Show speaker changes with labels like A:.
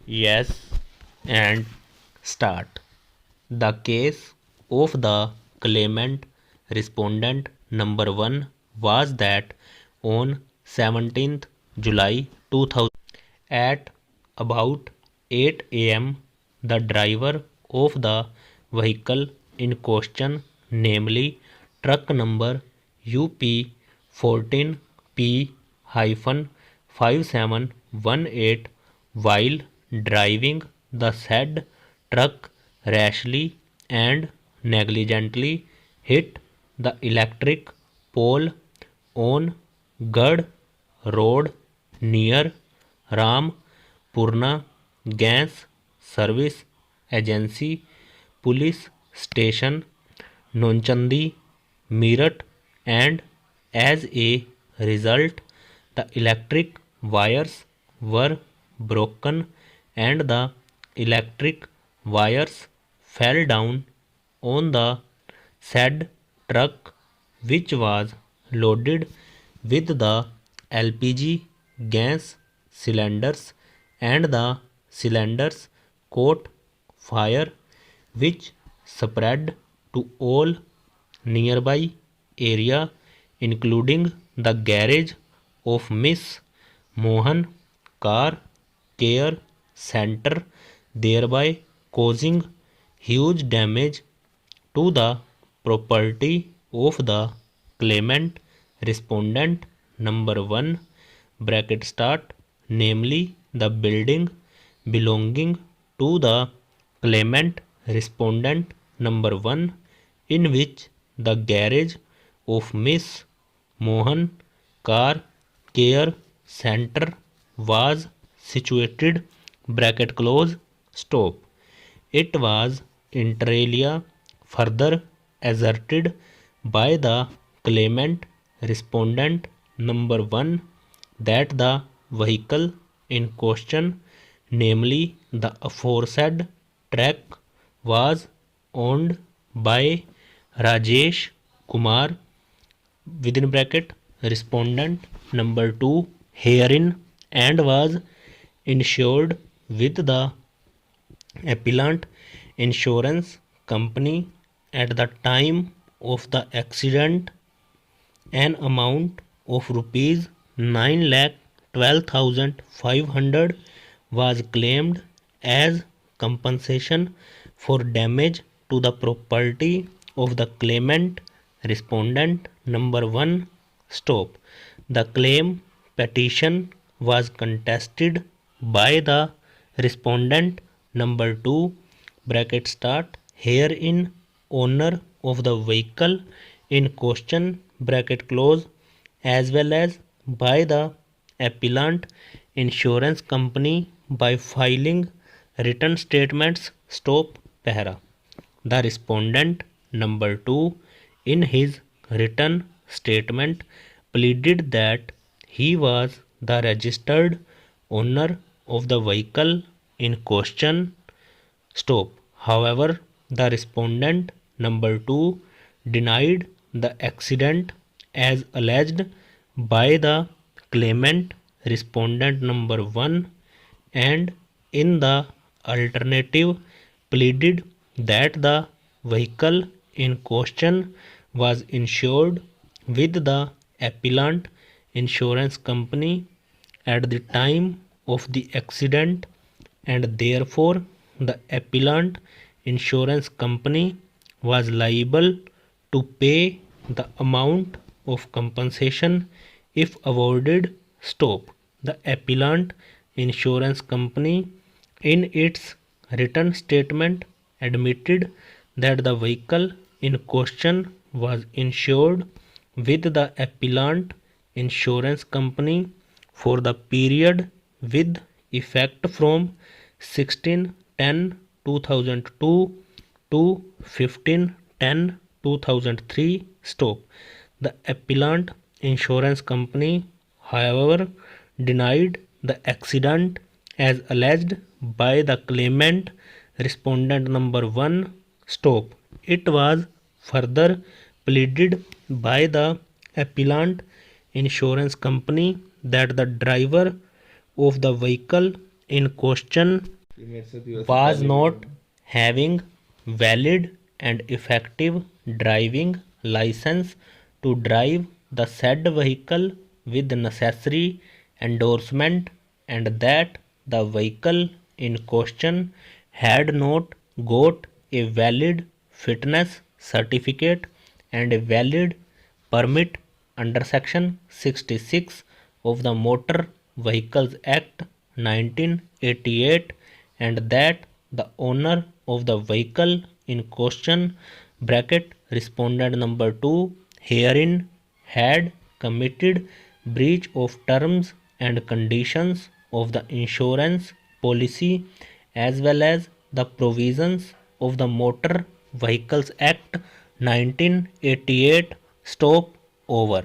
A: Yes, and start. The case of the claimant respondent number 1 was that on 17th July 2000 at about 8 am, the driver of the vehicle in question, namely truck number UP 14P-5718, while driving the said truck rashly and negligently hit the electric pole on Gad Road near Rampurna Gas Service Agency Police Station, Nonchandi, Meerut, and as a result, the electric wires were broken and the electric wires fell down on the said truck, which was loaded with the LPG gas cylinders, and the cylinders caught fire, which spread to all nearby area, including the garage of Miss Mohan Car Care Center, thereby causing huge damage to the property of the claimant respondent number 1 bracket start, namely the building belonging to the claimant respondent number 1, in which the garage of Miss Mohan Car Care Center was situated bracket close stop. It was inter alia further asserted by the claimant respondent number 1 that the vehicle in question, namely the aforesaid truck, was owned by Rajesh Kumar within bracket respondent number 2 herein, and was insured with the appellant insurance company at the time of the accident. An amount of rupees 9,12,500 was claimed as compensation for damage to the property of the claimant respondent number 1 stop. The claim petition was contested by the respondent number 2 bracket start herein owner of the vehicle in question bracket close, as well as by the appellant insurance company by filing written statements stop para. The respondent number 2 in his written statement pleaded that he was the registered owner of the vehicle in question stop. However, the respondent number 2 denied the accident as alleged by the claimant respondent number 1, and in the alternative pleaded that the vehicle in question was insured with the appellant insurance company at the time of the accident, and therefore the appellant insurance company was liable to pay the amount of compensation if awarded stop. The appellant insurance company in its written statement admitted that the vehicle in question was insured with the appellant insurance company for the period with effect from 16/10/2002 to 15/10/2003 stop. The appellant insurance company, however, denied the accident as alleged by the claimant respondent number 1 stop. It was further pleaded by the appellant insurance company that the driver of the vehicle in question was not having valid and effective driving license to drive the said vehicle with necessary endorsement, and that the vehicle in question had not got a valid fitness certificate and a valid permit under section 66 of the Motor Vehicles Act 1988, and that the owner of the vehicle in question (respondent number 2) herein had committed breach of terms and conditions of the insurance policy as well as the provisions of the Motor Vehicles Act 1988. Stop over.